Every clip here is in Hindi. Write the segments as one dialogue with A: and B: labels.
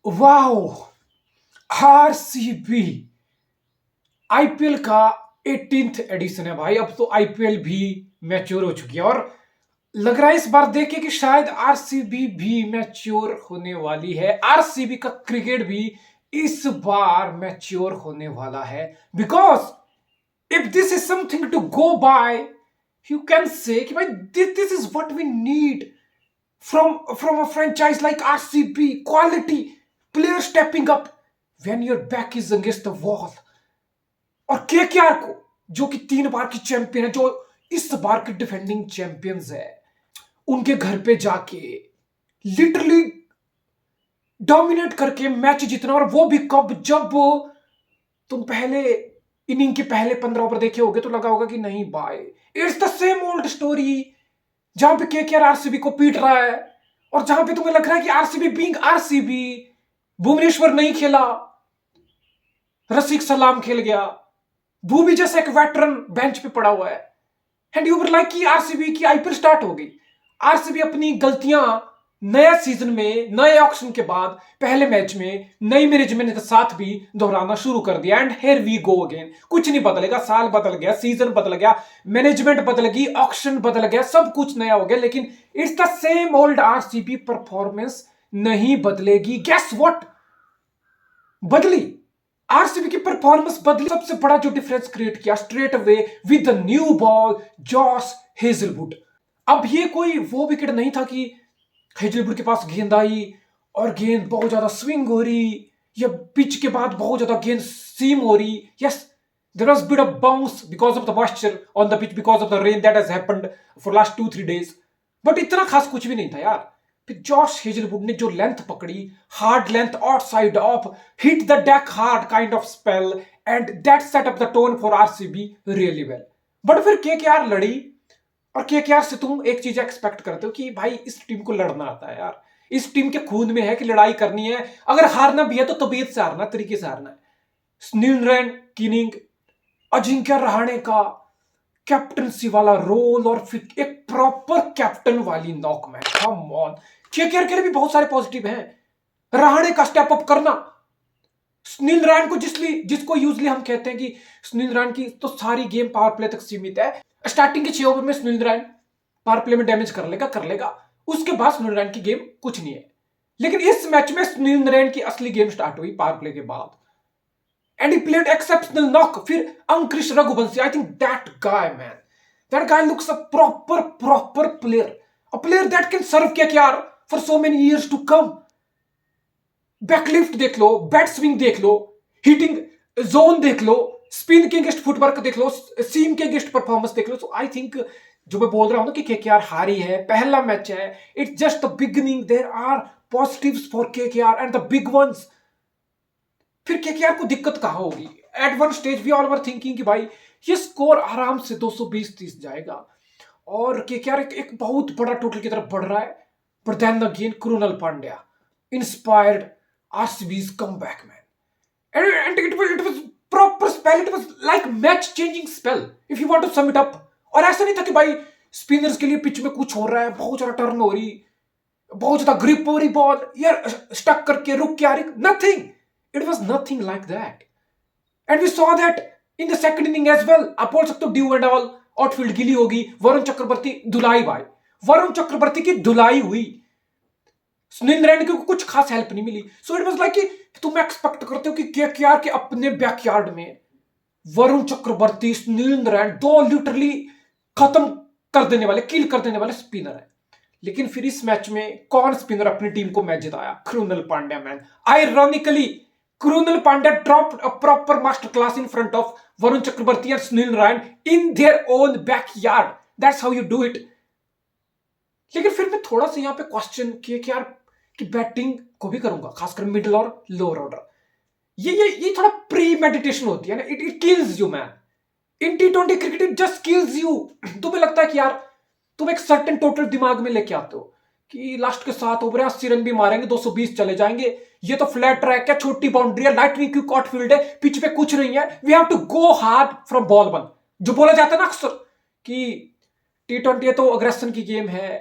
A: वाओ। आरसीबी आईपीएल का 18th एडिशन है भाई। अब तो आईपीएल भी मैच्योर हो चुकी है और लग रहा है इस बार देख के कि शायद आरसीबी भी मैच्योर होने वाली है। आरसीबी का क्रिकेट भी इस बार मैच्योर होने वाला है। Because if this is something to go by, you can say कि भाई this is what we need from a franchise like RCB. Quality player stepping up when your back is against the wall. और केकेआर को, जो कि 3 बार की चैंपियन है, जो इस बार के डिफेंडिंग चैंपियंस है, उनके घर पे जाके लिटरली डोमिनेट करके मैच जीतना। और वो भी कब, जब तुम पहले इनिंग के पहले 15 ओवर देखे होगे तो लगा होगा कि नहीं भाई, it's the same old story. जहां पे केकेआर आरसीबी को पीट रहा है और जहां पे तुम्हें लग रहा है कि आरसीबी बीइंग आरसीबी, भुवनेश्वर नहीं खेला, रसिक सलाम खेल गया, भूवी जैसा एक वेटरन बेंच पे पड़ा हुआ है, एंड यू वर लाइक कि आरसीबी की आईपीएल स्टार्ट हो गई। आरसीबी अपनी गलतियां नया सीजन में, नए ऑक्शन के बाद पहले मैच में नई मैनेजमेंट के साथ भी दोहराना शुरू कर दिया। And here we go again. कुछ नहीं बदलेगा, साल बदल गया, सीजन बदल गया, मैनेजमेंट बदल गई, ऑक्शन बदल गया, सब कुछ नया हो गया, लेकिन it's the same old RCB performance नहीं बदलेगी। गेस व्हाट बदली? आरसीबी की परफॉर्मेंस बदली। सबसे बड़ा जो डिफरेंस क्रिएट किया straight away with the new ball, Josh Hazlewood. अब ये कोई वो विकेट नहीं था कि हेजलवुड के पास गेंद आई और गेंद बहुत ज्यादा स्विंग हो रही, या पिच के बाद बहुत ज्यादा गेंद सीम हो रही। Yes, there was bit of bounce because of the moisture on the pitch, because of the rain that has happened for last 2-3 days, but इतना खास कुछ भी नहीं था यार। फिर जॉश हेजलवुड ने जो लेंथ पकड़ी, hard length, out side of, hit the deck hard kind of spell, and that set up the tone for RCB really well. But फिर केकेआर लड़ी, और केकेआर से तुम एक चीज एक्सपेक्ट करते हो कि भाई इस टीम को लड़ना आता है यार, इस टीम के खून में है कि लड़ाई करनी है। अगर हारना भी है तो तबीयत से हारना, तरीके से हारना है। सुनील नरेन की इनिंग, अजिंक्य रहाणे का कैप्टनसी वाला रोल, और फिर एक प्रॉपर कैप्टन वाली knock match. Come on, KKR के लिए भी बहुत सारे पॉजिटिव हैं। रहाणे का स्टेप अप करना, सुनील नारायण को जिसको यूजली हम कहते हैं कि सुनील नारायण की तो सारी गेम पावर प्ले तक सीमित है। स्टार्टिंग के 6 ओवर में सुनील नारायण पावर प्ले में डैमेज कर लेगा, उसके बाद सुनील नारायण की गेम कुछ नहीं है। लेकिन इस मैच में सुनील नारायण की असली गेम स्टार्ट हुई पावर प्ले के बाद, and he played exceptional knock. फिर Angkrish Raghuvanshi, I think that guy man, that guy looks a proper player, a player that can serve KKR for so many years to come. Backlift देख लो, बैट स्विंग देख लो, हिटिंग जोन देख लो, स्पिन के अगेंस्ट फुटवर्क देख लो, सीम के अगेंस्ट परफॉर्मेंस देख लो। सो आई थिंक जो मैं बोल रहा हूं ना कि केकेआर हारी है, पहला मैच है, it's just the beginning. There are positives for KKR and the big ones. फिर केकेआर को दिक्कत कहां होगी? At one stage we all were thinking कि भाई ये स्कोर आराम से 220-30 जाएगा और केकेआर एक बहुत बड़ा टोटल की तरफ बढ़ रहा है। But then again Krunal Pandya inspired RCB's comeback, man. And it was proper spell. It was like match changing spell, if you want to sum it up. और ऐसा नहीं था कि भाई स्पिनर्स के लिए पिच में कुछ हो रहा है, बहुत ज्यादा टर्न हो रही, बहुत ज्यादा ग्रिप हो रही बॉल, यार स्टक करके रुक के आ रही, nothing. It was nothing like that, and we saw that in the second inning as well. आप बोल सकते हो ड्यू एंड ऑल, आउटफील्ड गिली होगी, वरुण चक्रवर्ती धुलाई, भाई वरुण चक्रवर्ती की धुलाई हुई, सुनील नारायण को कुछ खास हेल्प नहीं मिली। सो इट वाज लाइक कि तुम एक्सपेक्ट करते हो कि केकेआर के अपने बैकयार्ड में वरुण चक्रवर्ती, सुनील नारायण, दो लिटरली खत्म कर देने वाले, किल कर देने वाले स्पिनर है। लेकिन फिर इस मैच में कौन स्पिनर अपनी टीम को मैच जिताया? Krunal Pandya, man. Ironically Krunal Pandya dropped a proper master class in front of Varun Chakravarthy and Sunil Narine in their own backyard. That's how you do it. लेकिन फिर मैं थोड़ा सा यहां पे क्वेश्चन किया कि यार कि बैटिंग को भी करूंगा, खासकर मिडिल और लोअर ऑर्डर। ये थोड़ा प्री मेडिटेशन होती है ना, it kills you man. In T20 cricket it just kills you. तुम्हें लगता है कि यार तुम एक सर्टेन टोटल दिमाग में लेके आते हो कि लास्ट के 7 ओवर 80 रन भी मारेंगे, 220 चले जाएंगे, ये तो फ्लैट ट्रैक है, छोटी बाउंड्री है, लाइटनिंग क्विक आउटफील्ड है, पिच पे कुछ नहीं है, we have to go hard from ball 1। जो बोला जाता है ना अक्सर कि T20 है तो अग्रेशन की गेम है,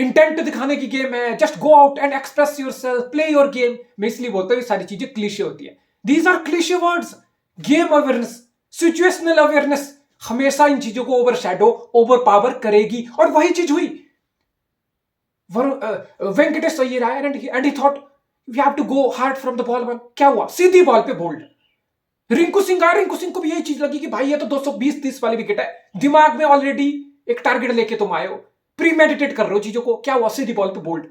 A: इंटेंट दिखाने की गेम है, just go out and express yourself, play your game. मैं इसलिए बोलता हूँ ये सारी चीजें क्लीशे होती है। These are cliche words. Game awareness, situational awareness हमेशा इन चीजों को ओवरशैडो, ओवर पावर करेगी, और वही चीज हुई। वेंकटेश अय्यर आया and he thought we have to go hard from the ball one. क्या हुआ? सीधी बॉल पे बोल्ड। रिंकू सिंह आया, रिंकू सिंह को भी यही चीज लगी कि भाई ये तो 220-30 वाली विकेट है, दिमाग में ऑलरेडी एक टारगेट लेके तुम आए हो, प्रीमेडिटेट कर रहे हो चीजों को। क्या हुआ? सीधी बॉल पे बोल्ड।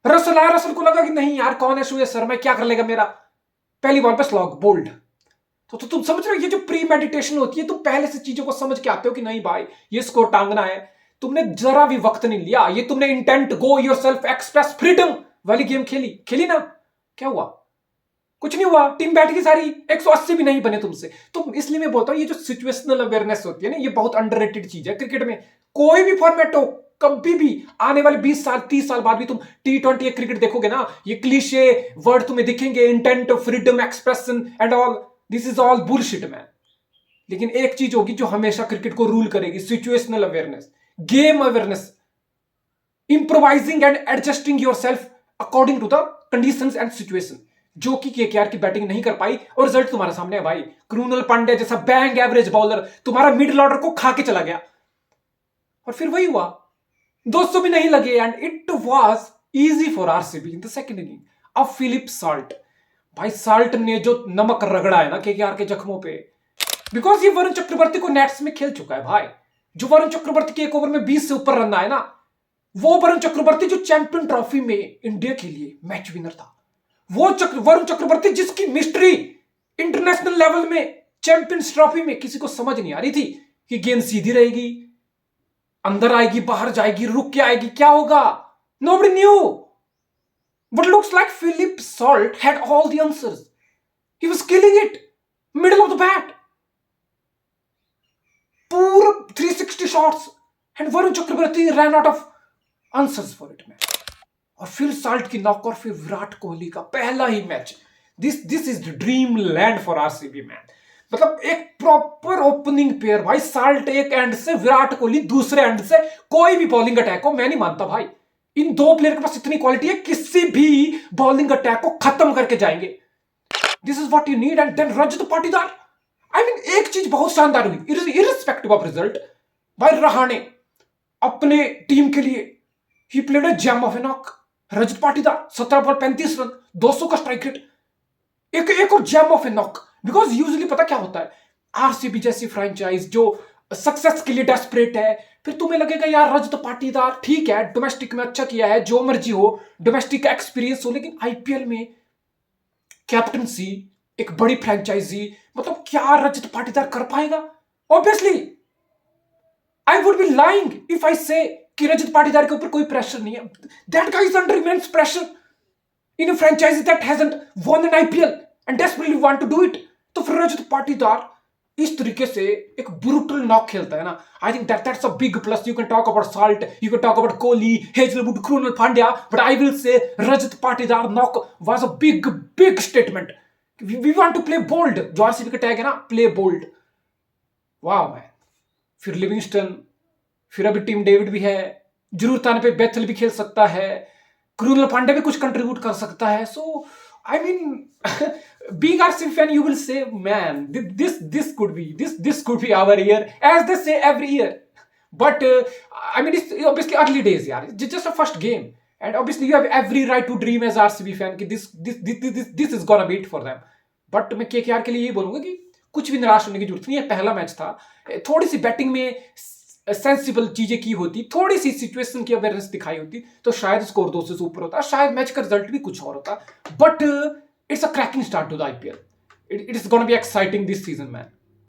A: रसल आया, रसल को लगा कि नहीं यार कौन है श्रेयस शर्मा, क्या कर लेगा मेरा, पहली बॉल पे स्लॉग, बोल्ड। तो तुम समझ रहे हो ये जो प्री मेडिटेशन होती है, तुम पहले से चीजों को समझ के आते हो कि नहीं भाई ये स्कोर टांगना है। तुमने जरा भी वक्त नहीं लिया, ये तुमने इंटेंट, गो योरसेल्फ, एक्सप्रेस, फ्रीडम वाली गेम खेली ना। क्या हुआ? कुछ नहीं हुआ। टीम बैठ गई सारी, 180 भी नहीं बने तुमसे। तो इसलिए मैं बोलता हूं ये जो सिचुएशनल अवेयरनेस होती है ना, ये बहुत अंडररेटेड चीज है क्रिकेट में। कोई भी फॉर्मेट हो, कभी भी आने वाले 20 साल 30 साल बाद भी तुम T20 क्रिकेट देखोगे ना, ये क्लीशे वर्ड तुम्हें दिखेंगे, intent, freedom, expression and all, this is all bullshit man. लेकिन एक चीज होगी जो हमेशा क्रिकेट को रूल करेगी, situational awareness, game awareness, improvising and adjusting yourself according to the conditions and situation, जो कि केकेआर की बैटिंग नहीं कर पाई। और रिजल्ट तुम्हारे सामने है भाई। कृणाल पांड्या जैसा बैंग एवरेज बॉलर तुम्हारा मिडिल ऑर्डर को खा के चला गया, और फिर वही हुआ, 200 भी नहीं लगे, and it was easy for RCB in the second inning. अब फिलिप साल्ट, भाई साल्ट ने जो नमक रगड़ा है ना केकेआर के जख्मों पे, बिकॉज ये वरुण चक्रवर्ती को नेट्स में खेल चुका है भाई। जो वरुण चक्रवर्ती के एक ओवर में 20 से ऊपर रन आए ना, वो वरुण चक्रवर्ती जो चैंपियन ट्रॉफी में इंडिया के लिए मैच विनर था, वो वरुण चक्रवर्ती जिसकी मिस्ट्री इंटरनेशनल लेवल में चैंपियंस ट्रॉफी में किसी को समझ नहीं आ रही थी कि गेंद सीधी रहेगी, अंदर आएगी, बाहर जाएगी, रुक के आएगी, क्या होगा, nobody knew. But looks like Philip Salt had all the answers. He was killing it, middle of the bat, पूरा 360 shots, and Varun Chakravarthy ran out of answers for it man. और फिर साल्ट की नॉक, और फिर विराट कोहली का पहला ही match. This is the dream land for RCB man. मतलब एक प्रॉपर ओपनिंग पेयर भाई, साल्ट एक एंड से, विराट कोहली दूसरे एंड से। कोई भी बॉलिंग अटैक को, मैं नहीं मानता भाई, इन दो प्लेयर के पास इतनी क्वालिटी है, किसी भी बॉलिंग अटैक को खत्म करके जाएंगे। This is what you need. And then Rajat Patidar, I mean एक चीज बहुत शानदार हुई, इररिस्पेक्टिव ऑफ रिजल्ट, भाई रहाणे अपने टीम के लिए he played a gem of a knock. Rajat Patidar 17 ball 35 run, 200 का स्ट्राइक रेट, एक और gem of a knock. Because usually पता क्या होता है, आरसीबी जैसी फ्रेंचाइज जो सक्सेस के लिए डेस्परेट है, फिर तुम्हें लगेगा यार रजत पाटीदार ठीक है, डोमेस्टिक में अच्छा किया है, जो मर्जी हो, डोमेस्टिक का एक्सपीरियंस हो, लेकिन आईपीएल में कैप्टनसी, एक बड़ी फ्रेंचाइजी, मतलब क्या रजत पाटीदार कर पाएगा? Obviously I would be lying if I से कि रजत पाटीदार के ऊपर कोई प्रेशर नहीं है। That guys under immense pressure in a franchise that hasn't won an IPL and desperately want to do it. तो फिर रजत पाटीदार इस तरीके से एक ब्रूटल नॉक खेलता है ना, I think that's a big plus. You can talk about Salt, you can talk about Kohli, Hazlewood, Krunal Pandya, but I will say Rajat Patidar knock was a big statement. We want to play bold, जो आरसीबी का टैग है ना, प्ले बोल्ड। वाह मैन। फिर लिविंगस्टन, फिर अभी टीम डेविड भी है, जरूरत आने पे बेथल भी खेल सकता है, कृणाल पांड्या भी कुछ कंट्रीब्यूट कर सकता है। So I mean being RCB fan, you will say, man, this could be our year, as they say every year. But I mean, it's obviously early days, yaar. It's just a first game, and obviously you have every right to dream as RCB fan कि this is gonna be it for them. But मैं KKR के लिए ये बोलूंगा कि कुछ भी निराश होने की जरूरत नहीं है। पहला मैच था, थोड़ी सी बैटिंग में सेंसिबल चीजें की होती, थोड़ी सी सिचुएशन की अवेयरनेस दिखाई होती, तो शायद स्कोर 200 से ऊपर होता, शायद मैच का रिजल्ट भी कुछ और होता। But it's a cracking start to the IPL. It is going to be exciting this season, man.